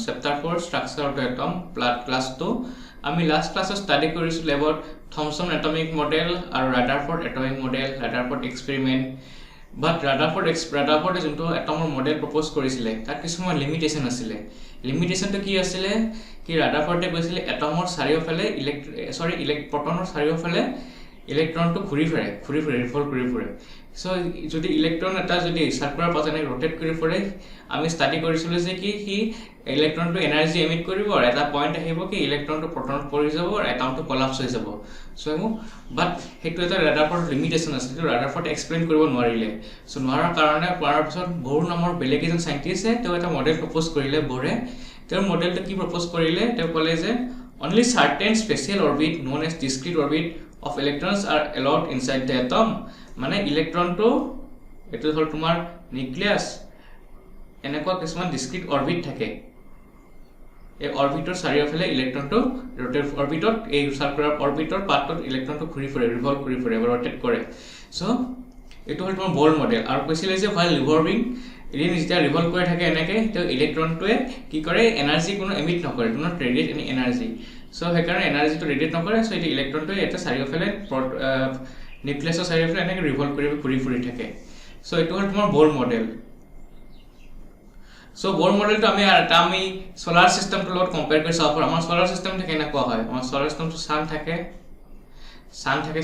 chapter 4 structure of the atom class 2 আমি last ক্লাসে study কৰিছিল about Thomson atomic model আৰু Rutherford atomic model Rutherford experiment but Rutherford যোনটো এটমৰ model propose কৰিছিলে তাত কিছুমান লিমিটেশন আছিল লিমিটেশনটো কি আছিল কি Rutherford কৈছিল এটমৰ চাৰিওফালে প্ৰটনৰ চাৰিওফালে ইলেক্ট্ৰনটো ঘূৰি ফুৰে ৰিভলভ কৰি ফুৰে সো যদি ইলেক্ট্ৰন এটা যদি সাৰ্কুলাৰ পাথে ৰোটেট কৰি ফুৰে আমি স্টাডি কৰিছিল যে কি হি ইলেক্ট্ৰনটো এনাৰ্জি এমিট কৰিব আৰু এটা পইণ্ট আহিব কি ইলেক্ট্ৰনটো প্ৰটনত পৰি যাব আৰু এটমটো কোলাপস হৈ যাব সো বাট হেতু এটা Rutherford লিমিটেশন আছিল যে Rutherford এক্সপ্লেইন কৰিব নোৱাৰিলে সো নোৱাৰাৰ কাৰণে পোৱাৰ পিছত ব'ৰ নামৰ বেলেগ এজন সাইন্টিষ্টে তেওঁ এটা মডেল প্ৰপ'জ কৰিলে ব'ৰে তেওঁৰ মডেলটো কি প্ৰপ'জ কৰিলে তেওঁ ক'লে যে only certain special orbit known as discrete orbit of electrons are allowed inside the atom মানে ইলেক্ট্ৰনটো এটো হল তোমাৰ নিউক্লিয়াছ এনেকুৱা কিছুমান ডিসক্ৰিট অৰবিট থাকে এই অৰবিটৰ চাৰিওফালে ইলেক্ট্ৰনটো ৰোটেট অৰবিটত এই সাৰ্কুলাৰ অৰবিটৰ পাৰ্টত ইলেক্ট্ৰনটো ঘূৰি ফুৰে ৰিভলভ কৰি ফুৰে ৰোটেট কৰে সো এটো হল তোমাৰ ব'ৰ মডেল আৰু কৈছিলে যে while revolving ইন যেতিয়া ৰিভলভ কৰি থাকে এনেকে তো ইলেক্ট্ৰনটোৱে কি কৰে এনাৰ্জি কোনো এমিট নকৰে do not radiate any energy so হেকাৰণে এনাৰ্জিটো ৰেডিয়েট নকৰে সো এই ইলেক্ট্ৰনটোৱে এটা চাৰিওফালে নিউক্লিয়াছৰ চাৰিওফালে এনেকে ৰিভলভ কৰি ঘূৰি ফুৰি থাকে সো এটো হল তোমাৰ ব'ৰ মডেল সো ব'ৰ মডেলটো আমি সোলাৰ সিস্টেমটো লগত কম্পেয়াৰ কৰি চাওঁ আমাৰ সোলাৰ সিস্টেমটো কেনেকুৱা হয় আমাৰ সোলাৰ সিস্টেমটো সান থাকে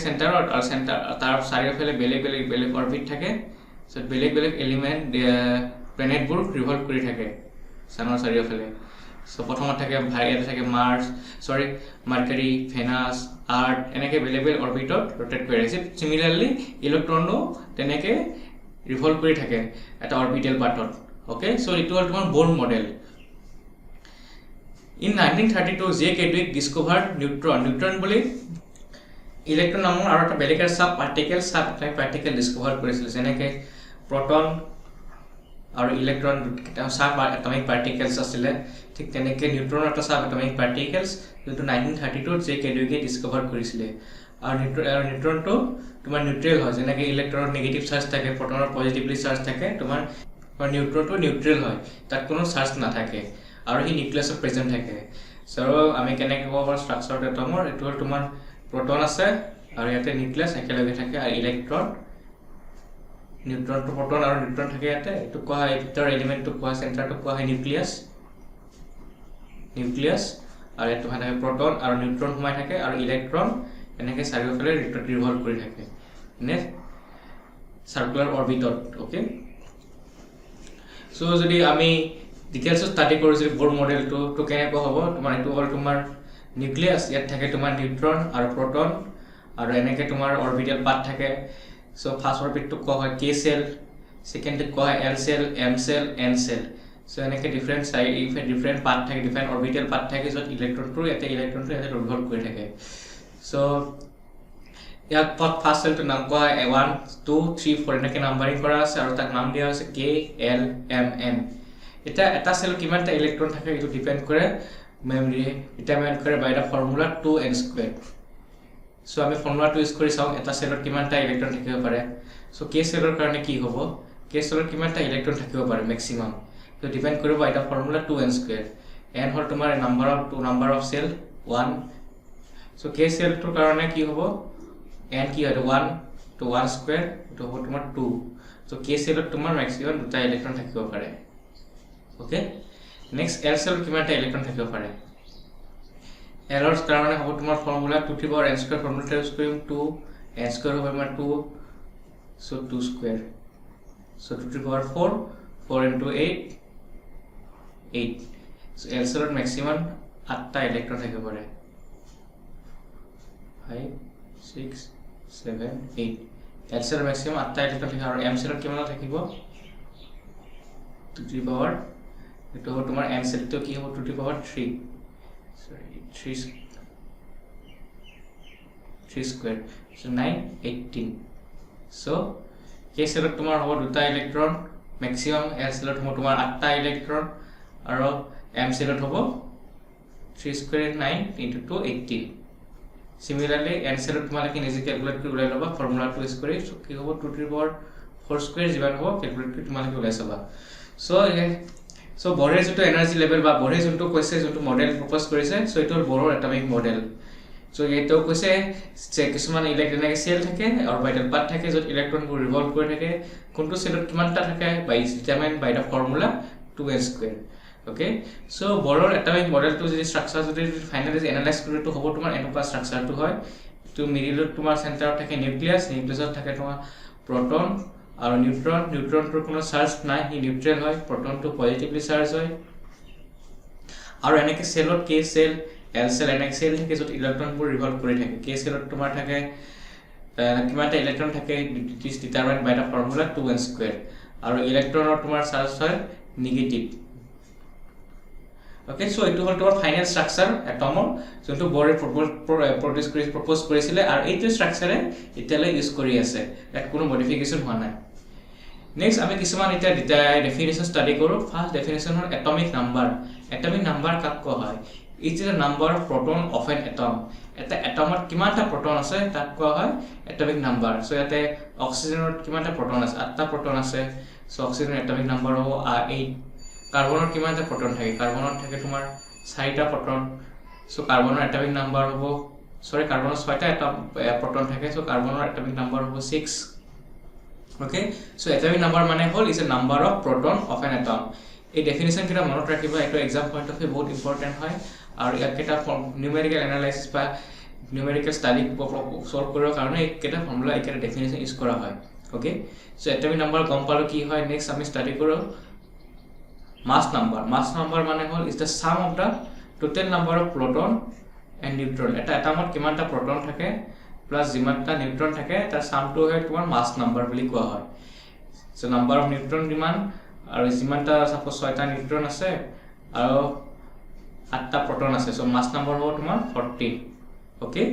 সেন্টাৰত আৰু সেন্টাৰ তাৰ চাৰিওফালে বেলেগ অৰবিট থাকে সো বেলেগ এলিমেন্ট প্লেনেটবোৰ ৰিভলভ কৰি থাকে সানৰ চাৰিওফালে সো প্ৰথমত থাকে মাৰ্কাৰী ভেনাছ আৰ্থ এনেকে বেলেগ অৰবিটত ৰোটেট কৰি আছে সিমিলাৰলি ইলেক্ট্ৰনো তেনেকে ৰিভলভ কৰি থাকে এটা orbital পাৰ্টত okay so it was one Bohr model in 1932 J Kedwick discovered neutron boli electron namor aru eta beleg sub particle discover korisil jeneke proton aru electron sub atomic particles asile thik teneke neutron eta sub atomic particles into 1932 J Kedwick discover korisile aru neutron to tumar neutral hoy jeneke electron negative charge thake proton positively charge thake tumar और neutron তো neutral হয় তাত কোনো charge না থাকে আৰু হি নিউক্লিয়াছত present থাকে so আমি কেনেকৈ ক'ব পাৰো ষ্ট্ৰাকচাৰ এটমৰ এটো হল তোমাৰ প্ৰটন আছে আৰু ইয়াতে নিউক্লিয়াছ একেলগে থাকে আৰু ইলেক্ট্ৰন নিউট্ৰন তো প্ৰটন আৰু নিউট্ৰন থাকে ইয়াতে এটো কোৱা হয় ভিতৰ এলিমেন্টটো কোৱা সেন্টাৰটো কোৱা হয় নিউক্লিয়াছ আৰু এটো হয় প্ৰটন আৰু নিউট্ৰন সোমাই থাকে আৰু ইলেক্ট্ৰন এনেকৈ চাৰিওফালে ৰিভলভ কৰি থাকে নে সাৰ্কুলাৰ অৰবিটত ওকে সো যদি আমি ডিটেইলস স্টাডি কৰিছিল ব'ৰ মডেলটো তো কেনেকৈ হ'ব তোমাৰ এটো হল তোমাৰ নিউক্লিয়াছ ইয়াত থাকে তোমাৰ নিউট্ৰন আৰু প্ৰটন আৰু এনেকৈ তোমাৰ অৰবিটেল পাৰ্ট থাকে সো ফাৰ্স্ট অৰবিটটো কোৱা হয় k সেল সেকেন্ডটো কোৱা হয় l cell m cell n cell so এনেকৈ ডিফাৰেন্ট পাৰ্ট থাকে ডিফাৰেন্ট অৰবিটেল পাৰ্ট থাকে যত ইলেক্ট্ৰনটো ইয়াতে ৰিভলভ কৰি থাকে সো ইয়াত ফাৰ্স্ট সেলটো নাম কোৱা হয় 1 2 3 4 এনেকৈ নাম্বাৰিং কৰা আছে আৰু তাক নাম দিয়া হৈছে k l m n এটা সেল কিমানটা ইলেক্ট্ৰন থাকে এটো ডিপেন্ড কৰে মেমৰি ডিটাৰমাইন কৰে বাই দা ফৰ্মুলা 2n² সো আমি ফৰ্মুলাটো ইউজ কৰি চাও এটা সেলত কিমানটা ইলেক্ট্ৰন থাকিব পাৰে সো k সেলৰ কাৰণে কি হ'ব k সেলত কিমানটা ইলেক্ট্ৰন থাকিব পাৰে ম্যাক্সিমাম তো ডিপেন্ড কৰিব বাই দা ফৰ্মুলা 2n² n হল তোমাৰ number of cell 1 so k সেলটোৰ কাৰণে কি হ'ব n কি হয় 1 to 1 square to হ'ব তোমাৰ 2 so k সেলত তোমাৰ ম্যাক্সিমাম দুটা ইলেক্ট্ৰন থাকিব পাৰে ওকে নেক্সট l সেলত কিমানটা ইলেক্ট্ৰন থাকিব পাৰে l ৰ কাৰণে হ'ব তোমাৰ ফৰ্মুলা 2n² ফৰ্মুলাটো ইউজ কৰিম 2n² হ'ব আমাৰ 2 so 2 square so 2^4 4 into 8 so l সেলত ম্যাক্সিমাম 8টা ইলেক্ট্ৰন থাকিব পাৰে 5 6 7 8 l সেলৰ ম্যাক্সিমাম 8টা ইলেক্ট্ৰন থাকে আৰু m সেলত কিমান থাকিব 2^, এটো তোমাৰ n সেলটো কি হ'ব 2^3 3 square so 9 18 so k সেলত তোমাৰ হ'ব দুটা ইলেক্ট্ৰন ম্যাক্সিমাম l সেলত হ'ব তোমাৰ 8টা ইলেক্ট্ৰন আৰু m সেলত হ'ব 3 square 9 into 2 18 Similarly, n সেলত তোমালোকে নিজে ক্যালকুলেট কৰি উলাই লবা ফৰ্মুলাটো ইউজ কৰি কি হ'ব 2^4 square যিমান হ'ব ক্যালকুলেট কৰি তোমালোকে উলাই চাবা সো বৰেৰ যেটো এনাৰ্জি লেভেল বা বৰে যোনটো কৈছে যোনটো মডেল প্ৰপ'জ কৰিছে সো এটো বৰৰ এটমিক মডেল সো এটো কৈছে যে কিছুমান ইলেক্ট্ৰনিক সেল থাকে অৰবিটাল পাৰ্ট থাকে যত ইলেক্ট্ৰনবোৰ ৰিভলভ কৰি থাকে কোনটো সেলত কিমানটা থাকে by determine by the formula 2n². Okay so বৰৰ এটমিক মডেলটো যদি স্ট্ৰাকচাৰ যদি ফাইনালি এনালাইজ কৰি তো হ'ব তোমাৰ এনেকুৱা স্ট্ৰাকচাৰটো হয় তো মিডিলত তোমাৰ সেন্টাৰত থাকে নিউক্লিয়াছ নিউক্লিয়াছত থাকে তোমাৰ proton আৰু নিউট্ৰনটোৰ কোনো চাৰ্জ নাই হি নিউট্ৰেল হয় প্ৰটনটো পজিটিভলি চাৰ্জ হয় আৰু এনেকে সেলত কে সেল এল সেল এনেকে সেল থাকে যত ইলেক্ট্ৰনবোৰ ৰিভলভ কৰি থাকে কে সেলত তোমাৰ থাকে কিমানটা ইলেক্ট্ৰন থাকে this ডিটাৰমাইন্ড by the formula 2n² আৰু ইলেক্ট্ৰনৰ তোমাৰ চাৰ্জ হয় নেগেটিভ ওকে সো এটো হল তোমাৰ ফাইনাল স্ট্ৰাকচাৰ এটমৰ যোনটো বৰে প্ৰপ'জ কৰিছিলে আৰু এইটো স্ট্ৰাকচাৰে ইতিয়ালে ইউজ কৰি আছে তাত কোনো মডিফিকেশন হোৱা নাই নেক্সট আমি কিছুমান এটা ডেফিনেশন স্টাডি কৰো ফাৰ্স্ট ডেফিনেশন হল এটমিক নাম্বাৰ কাক কোৱা হয় it is a number of proton of an atom এটা এটমত কিমানটা proton আছে তাক কোৱা হয় এটমিক নাম্বাৰ সো ইয়াতে অক্সিজেনত কিমানটা proton আছে 8টা proton আছে সো অক্সিজেনৰ এটমিক নাম্বাৰ হ'ব 8 কাৰ্বনৰ কিমানটা proton থাকে কাৰ্বনত থাকে তোমাৰ 4টা proton সো কাৰ্বনৰ এটমিক নাম্বাৰ হ'ব কাৰ্বনৰ 6টা proton থাকে সো কাৰ্বনৰ এটমিক নাম্বাৰ হ'ব 6 ওকে সো এটমিক নাম্বাৰ মানে হল is a number of proton of an atom এই ডেফিনেশন কিটা মনত ৰাখিবা এটো এক্সাম পইণ্ট অফ ভিউ বহুত ইম্পৰ্টেন্ট হয় আৰু ইয়াক কিটা নিউমেৰিকেল এনালাইসিস বা নিউমেৰিকেল স্টাডি সলভ কৰাৰ কাৰণে এই কিটা ফৰ্মুলা এই কিটা ডেফিনেশন ইউজ কৰা হয় ওকে সো এটমিক নাম্বাৰ গম পালো কি হয় নেক্সট আমি স্টাডি কৰো mass number মানে হল is the sum of the total number of proton and neutron এটা এটমত কিমানটা proton থাকে প্লাস যিমানটা নিউট্ৰন থাকে তাৰ সামটো হয় তোমাৰ mass number বুলি কোৱা হয় সো নাম্বাৰ অফ নিউট্ৰন কিমান আৰু যিমানটা সাপোজ 6টা নিউট্ৰন আছে আৰু 8টা proton আছে সো mass number হ'ব তোমাৰ 40 okay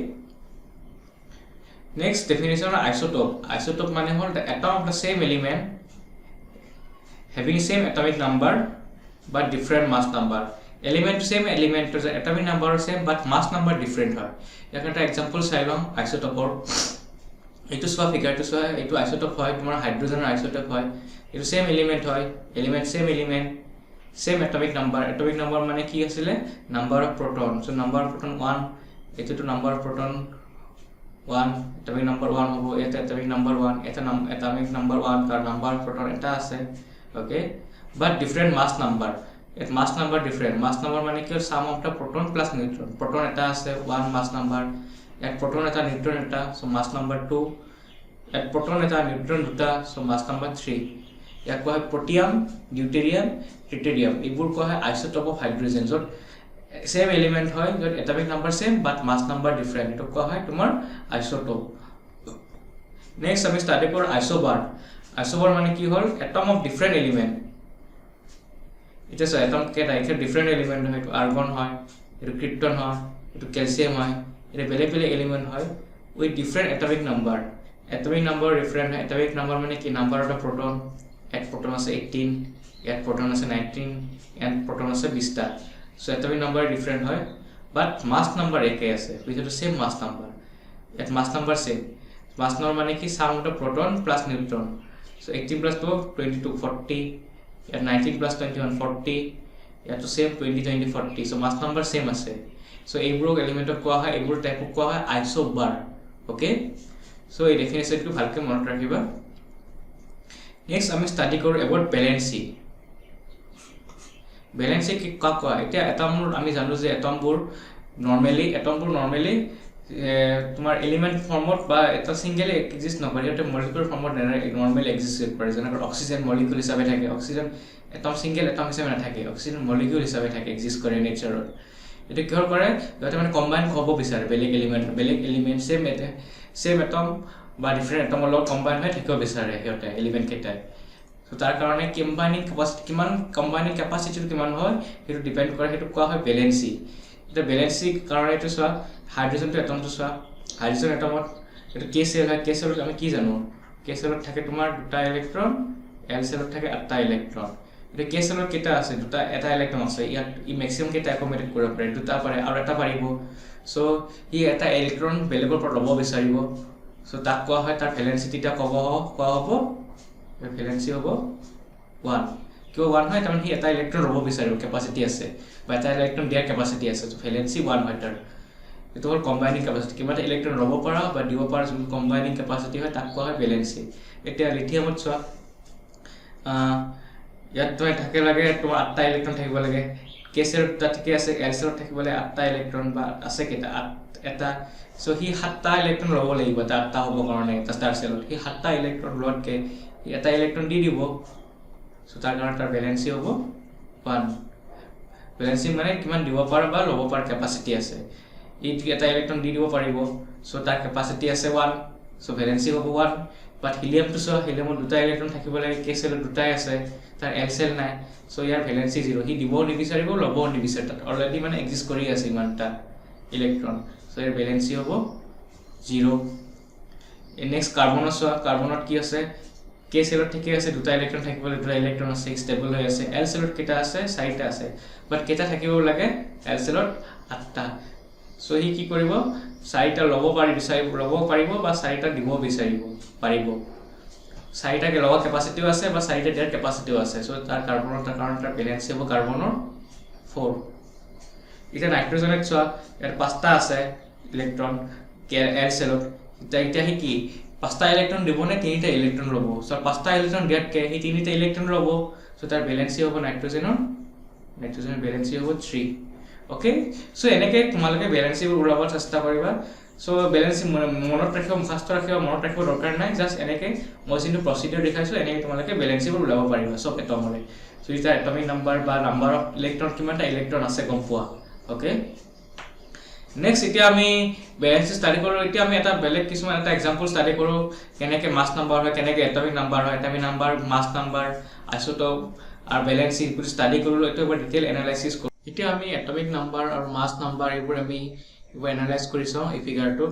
next definition of isotope মানে হল the atom of the same element having same atomic number but different mass number same element atomic number same but mass number different হয় একটা example চাই লম আইসোটোপৰ এটো সোয়া ফিগাৰটো সোয়া এটো isotope হয় তোমাৰ হাইড্ৰোজেনৰ আইসোটোপ হয় এটো সেম এলিমেন্ট হয় same atomic number মানে কি আছিল number of proton so number of proton 1 এটো number of proton 1 atomic number 1 হ'ব এটা atomic number 1 এটা atomic number 1 তাৰ নাম্বাৰ অফ proton এটা আছে okay but different mass number it mass number different mass number মানে কি sum of the proton plus neutron proton এটা আছে 1 mass number এক proton এটা neutron এটা so mass number 2 এক proton এটা neutron দুটা so mass number 3 ইয়াক কোৱা হয় protium deuterium tritium এইবোৰ কোৱা হয় isotope of hydrogen যত same element হয় যত atomic number same but mass number different এটো কোৱা হয় তোমাৰ isotope next আমি স্টাডি কৰ isobar মানে কি হল atom of different element এটা সো atom কেটা একটা different element হয় তো argon হয় এটো krypton হয় এটো calcium হয় এটা বেলেগ element হয় with different atomic number different atomic number মানে কি number of the proton এক proton আছে 18 এক proton আছে 19 and proton আছে 20টা so atomic number different হয় but mass number একে আছে which is the same mass number at mass number same mass number মানে কি sum of the proton plus neutron so 18 plus 2 22 40 and 19 plus 21 40 yeah to same 20 20 40 so mass number same আছে so এইবোৰ element কোৱা হয় এইবোৰ type কোৱা হয় isobar okay so এই ডেফিনেশনটো ভালকৈ মনত ৰাখিবা নেক্সট আমি স্টাডি কৰো এবাউট ভ্যালেন্সি কি কাক কোৱা এতিয়া এটমৰ আমি জানো যে এটমবোৰ নৰমালি তোমাৰ এলিমেন্ট ফৰ্মত বা এটা সিঙ্গেল এক্সিস্ট নকৰে এটা মলিকুলাৰ ফৰ্মত নৰমালি এক্সিস্ট কৰে যেনে অক্সিজেন মলিকুল হিচাপে থাকে অক্সিজেন এটম সিঙ্গেল এটম হিচাপে নাথাকে অক্সিজেন মলিকুল হিচাপে থাকে এক্সিস্ট কৰে নেচাৰত এটা কি কৰে এটা মানে কম্বাইন হ'ব বিচাৰে বেলেগ এলিমেন্ট সেম এটম বা ডিফাৰেন্ট এটমৰ লগত কম্বাইন হৈ থাকিব বিচাৰে হেতে এলিমেন্ট কেইটাই সো তাৰ কাৰণে কম্বাইনিং ক্যাপাসিটি কিমান হয় হেতু ডিপেন্ড কৰে হেতু কোৱা হয় ভ্যালেন্সি এটা ভ্যালেন্সি কাৰণে এটো সোয়া হাইড্ৰোজেন তো এটমটো সোয়া হাইড্ৰোজেন এটমত এটা কে সেল হয় কে সেলত আমি কি জানো কে সেলত থাকে তোমাৰ দুটা ইলেক্ট্ৰন এল সেলত থাকে 8টা ইলেক্ট্ৰন এটা কে সেলত কেটা আছে দুটা এটা ইলেক্ট্ৰন আছে ইয়াত ই ম্যাক্সিমাম কেটা একোমোডেট কৰিব পাৰে দুটা পাৰে আৰু এটা পাৰিব সো ই এটা ইলেক্ট্ৰন বেলেগৰ পৰা ল'ব বিচাৰিব সো তাক কোৱা হয় তাৰ ভ্যালেন্সিটিটা কোৱা হ'ব ভ্যালেন্সি হ'ব 1 কিয় 1 হয় তাৰমানে সি এটা ইলেক্ট্ৰন ৰ'ব বিচাৰিব কেপাচিটি আছে বা এটা ইলেক্ট্ৰন দিয়াৰ কেপাচিটি আছে তো ভ্যালেন্সি 1 হয় তাৰ এটো হ'ল কম্বাইনিং কেপাচিটি কিবা এটা ইলেক্ট্ৰন ৰ'ব পৰা বা দিব পৰা যোন কম্বাইনিং কেপাচিটি হয় তাক কোৱা হয় ভ্যালেন্সি এতিয়া লিথিয়ামত চোৱা ইয়াত তোমাৰ থাকে লাগে তোমাৰ 8টা ইলেক্ট্ৰন থাকিব লাগে k সেলত ঠিকে আছে l সেলত থাকিবলে 8টা ইলেক্ট্ৰন বা আছে কেটা এটা সো হি 7টা ইলেক্ট্ৰন ৰ'ব লাগিব তা 8টা হ'ব কাৰণে এটা ষ্টাৰ সেলত হি 7টা ইলেক্ট্ৰন লোৱাতকে এটা ইলেক্ট্ৰন দি দিব সো তাৰ কাৰণে তাৰ ভ্যালেন্সি হ'ব 1 ভ্যালেন্সি মানে কিমান দিব পাৰ বা ল'ব পাৰ কেপাচিটি আছে ই এটা ইলেক্ট্ৰন দি দিব পাৰিব সো তাৰ কেপাচিটি আছে 1 সো ভ্যালেন্সি হ'ব 1 বাট হিলিয়াম তো হিলিয়ামত দুটা ইলেক্ট্ৰন থাকিব লাগে k সেলত দুটাই আছে তাৰ l সেল নাই সো ইয়াৰ ভ্যালেন্সি 0 হি দিব নিবিচাৰিব ল'ব নিবিচাৰ তাত অলৰেডি মানে এক্সিষ্ট কৰি আছে ইমানটা ইলেক্ট্ৰন সো ইয়াৰ ভ্যালেন্সি হ'ব 0 নেক্সট কাৰ্বনত কি আছে k সেলত ঠিকে আছে দুটা ইলেক্ট্ৰন থাকিবলে দুটা ইলেক্ট্ৰন আছে ষ্টেবল হৈ আছে l সেলত কেটা আছে 4টা আছে বাট কেটা থাকিব লাগে l সেলত 8টা সো হি কি কৰিব 4টা ল'ব পাৰিব বা 4টা দিব বিচাৰিব পাৰিব 4টা কে লগা কেপাচিটিও আছে বা 4টা দিয়াৰ কেপাচিটিও আছে সো তাৰ কাৰ্বনৰ কাৰণ তাৰ ভ্যালেন্সি হ'ব কাৰ্বনৰ 4 এটা নাইট্ৰজেনত চোৱা ইয়াৰ 5টা আছে ইলেক্ট্ৰন l সেলত এটা হি কি 5টা ইলেক্ট্ৰন দিব নে 3টা ইলেক্ট্ৰন ল'ব সো 5টা ইলেক্ট্ৰন দিয়াতকে হি 3টা ইলেক্ট্ৰন ল'ব সো তাৰ ভ্যালেন্সি হ'ব নাইট্ৰজেনৰ ভ্যালেন্সি হ'ব 3 ওকে সো এনেকে তোমালোকে ভ্যালেন্সি উলাব চেষ্টা কৰিবা সো ভ্যালেন্সি মনত ৰাখিব মুখস্থ ৰাখিব মনত ৰাখিব দৰকাৰ নাই জাস্ট এনেকে মই যিটো প্ৰসিডিউৰ দেখাইছো এনেকে তোমালোকে ভ্যালেন্সি উলাব পাৰিবা সব এটমৰে সো এটা এটমিক নাম্বাৰ বা নাম্বাৰ অফ ইলেক্ট্ৰন কিমানটা ইলেক্ট্ৰন আছে গম পোৱা ওকে নেক্সট এতিয়া আমি ভ্যালেন্সি ষ্টাডি কৰো এতিয়া আমি এটা বেলেগ কিছুমান এটা এক্সাম্পল ষ্টাডি কৰো কেনেকে মাস নাম্বাৰ হয় কেনেকে এটমিক নাম্বাৰ হয় এটমিক নাম্বাৰ মাস নাম্বাৰ আইসোটোপ আৰু ভ্যালেন্সি এইবোৰ ষ্টাডি কৰিলো এটা এবাৰ ডিটেইল এনালাইসিস কৰো এতিয়া আমি এটমিক নাম্বাৰ আৰু মাস নাম্বাৰ এইবোৰ আমি এনালাইজ কৰিছো এই ফিগাৰটোত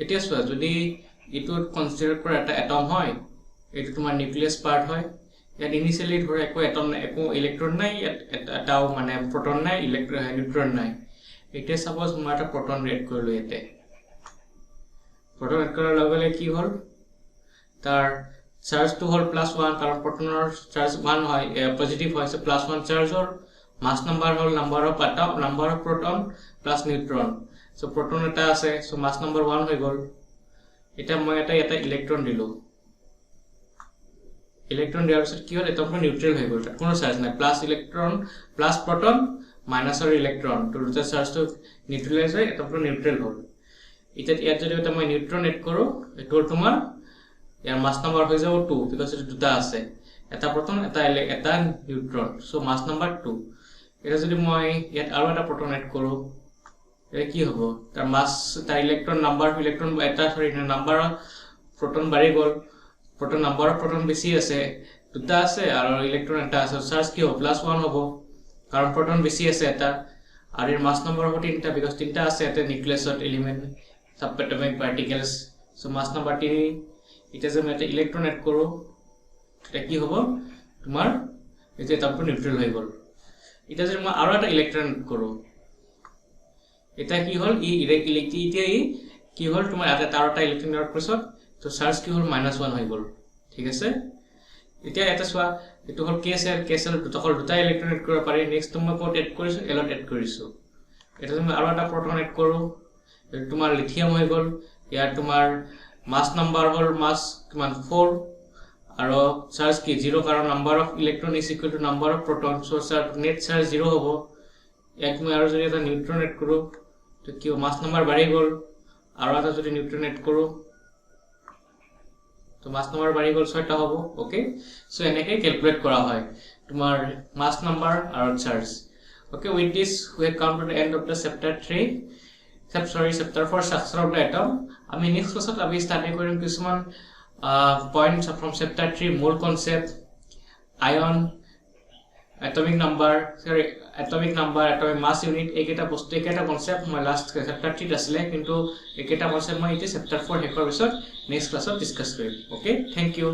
এতিয়া চোৱা যদি ইটোত কনসিডাৰ কৰা এটা এটম হয় এটো তোমাৰ নিউক্লিয়াছ পাৰ্ট হয় ইয়াত ইনিশিয়ালি ধৰা একো এটম একো ইলেক্ট্ৰন নাই এটাও মানে প্ৰটন নাই নিউট্ৰন নাই এতিয়া সাপোজ মই এটা প্ৰটন এড কৰিলো ইয়াতে প্ৰটন এড কৰাৰ লগে লগে কি হ'ল তাৰ চাৰ্জটো হ'ল +1 কাৰণ প্ৰটনৰ চাৰ্জ 1 হয় পজিটিভ হয় সো +1 চাৰ্জৰ মাস নাম্বাৰ হ'ল number of proton plus neutron so proton এটা আছে সো মাস নাম্বাৰ 1 হৈ গ'ল এটা মই এটা ইলেক্ট্ৰন দিলো ইলেক্ট্ৰন দিয়াৰ পিছত কি হ'ল এটমটো নিউট্ৰেল হৈ গ'ল কোনো চাৰ্জ নাই প্লাস ইলেক্ট্ৰন প্লাস প্ৰটন মাইনাসৰ ইলেক্ট্ৰন তো দুটা চাৰ্জটো নিউট্ৰেলাইজ হৈ এটমটো নিউট্ৰেল হ'ল এতিয়া ইয়াত যদি এটা মই নিউট্ৰন এড কৰো এটো তোমাৰ ইয়াৰ মাস নাম্বাৰ হৈ যাব 2 বিকজ এটা দুটা আছে এটা প্ৰটন এটা নিউট্ৰন সো মাস নাম্বাৰ 2 এটা যদি মই ইয়াত আৰু এটা প্ৰটন এড কৰো এ কি হ'ব তাৰ মাস তাৰ ইলেক্ট্ৰন এটা নাম্বাৰ অফ প্ৰটন বাঢ়ি গ'ল প্ৰটন নাম্বাৰ অফ প্ৰটন বেছি আছে দুটা আছে আৰু ইলেক্ট্ৰন এটা আছে চাৰ্জ কি হ'ব +1 হ'ব কাৰণ প্ৰটন বেছি আছে এটা আৰু এৰ মাস নাম্বাৰ হ'ব 3টা বিকজ 3টা আছে এটা নিউক্লিয়াছত এলিমেন্ট সাবএটমিক পাৰ্টিকলস সো মাস নাম্বাৰ 3 এটা যে মই এটা ইলেক্ট্ৰন এড কৰো এটা কি হ'ব তোমাৰ এটা এটমটো নিউট্ৰেল হৈ গ'ল এটা যদি মই আৰু এটা ইলেক্ট্ৰন কৰো এটা কি হল কি হল তোমাৰ এটা তাৰটা ইলেক্ট্ৰন এড কৰিছত তো চাৰ্জ কি হল -1 হৈ গ'ল ঠিক আছে এতিয়া এটা সোৱা এটো হল k সেল দুটা ইলেক্ট্ৰন এড কৰিব পাৰি নেক্সট মই কোড এড কৰিছো এলত এড কৰিছো এটা তুমি আৰু এটা প্ৰটন এড কৰো এটো তোমাৰ লিথিয়াম হৈ গ'ল ইয়াৰ তোমাৰ মাস নাম্বাৰ হল মাস কিমান 4 আৰু চাৰ্জ কি 0 কাৰণ number of electron is equal to number of proton so net charge 0 হ'ব ইয়াত মই আৰু যদি এটা নিউট্ৰন এড কৰো তো কি মাস নাম্বাৰ বাঢ়ি গ'ল আৰু এটা যদি নিউট্ৰন এড কৰো তো মাস নাম্বাৰ বাঢ়ি গ'ল 6টা হ'ব ওকে সো এনেকৈ ক্যালকুলেট কৰা হয় তোমাৰ মাস নাম্বাৰ আৰু charge okay with this we have come to the end of the chapter 3 chapter 4 structure of the atom আমি নেক্সট ক্লাছত আমি ষ্টাডি কৰিম কিছুমান points from chapter 3 mole concept ion atomic number atomic mass unit একেটা বস্তু একেটা concept মই last chapter 3 আছিল কিন্তু একেটা কনসেপ্ট মই এই chapter 4 শেষৰ পিছত নেক্সট ক্লাছত ডিসকাস কৰিম ওকে থ্যাংক ইউ